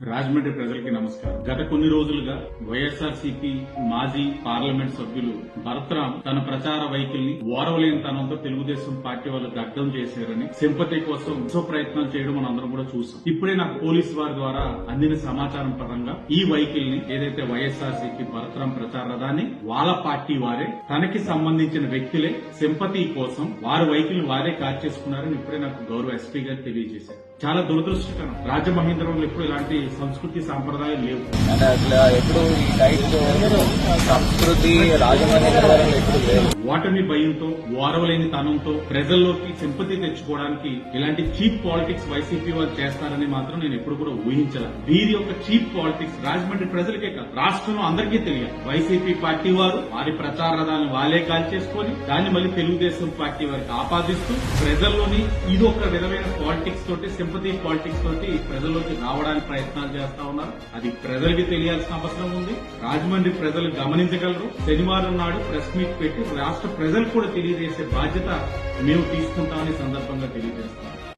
రాజమండ్రి ప్రజలకి నమస్కారం. గత కొన్ని రోజులుగా వైఎస్ఆర్సీపీ మాజీ పార్లమెంట్ సభ్యులు భరత్రాం తన ప్రచార వైఖరిని ఓరవలేనితనంతో తెలుగుదేశం పార్టీ వాళ్ళు దగ్ధం చేశారని సింపతి కోసం ప్రయత్నం చేయడం మనం అందరం కూడా చూసాం. ఇప్పుడే నాకు పోలీసు వారి ద్వారా అందిన సమాచారం పరంగా ఈ వైఖరిని ఏదైతే వైఎస్ఆర్సీపీ భరత్రాం ప్రచార రథాన్ని వాళ్ళ పార్టీ వారే తనకి సంబంధించిన వ్యక్తులే సింపతి కోసం వారి వైఖరిని వారే కార్చేసుకున్నారని ఇప్పుడే నాకు గౌరవ ఎస్పీ గారు తెలియజేశారు. చాలా దురదృష్టకరం. రాజమహేంద్రవరంలో ఎప్పుడు ఇలాంటి సంస్కృతి సాంప్రదాయాలు లేవు. ఎప్పుడు ఈ టైప్ సంస్కృతి రాజమహేంద్రవరంలో ఎప్పుడు లేవు. ఓటమి భయంతో ఓరవలేని తనంతో ప్రజల్లోకి సింపతి తెచ్చుకోవడానికి ఇలాంటి చీప్ పాలిటిక్స్ వైసీపీ వాళ్ళు చేస్తారని మాత్రం నేను ఎప్పుడు కూడా ఊహించలేదు. వీరి యొక్క చీప్ పాలిటిక్స్ రాజమండ్రి ప్రజలకే కాదు రాష్ట్రంలో అందరికీ తెలియాలి. వైసీపీ పార్టీ వారు వారి ప్రచార రథాలను వాళ్ళే కాల్చేసుకొని దాన్ని మళ్ళీ తెలుగుదేశం పార్టీ వారికి ఆపాదిస్తూ ప్రజల్లోని ఇది ఒక విధమైన పాలిటిక్స్ తోటి సింపతి పాలిటిక్స్ తోటి ప్రజల్లోకి రావడానికి ప్రయత్నాలు చేస్తా ఉన్నారు. అది ప్రజలకి తెలియాల్సిన అవసరం ఉంది. రాజమండ్రి ప్రజలు గమనించగలరు. శనివారం నాడు ప్రెస్ మీట్ పెట్టి రాష్ట్ర ప్రజలకు కూడా తెలియజేసే బాధ్యత మేము తీసుకుంటామని సందర్భంగా తెలియజేస్తాం.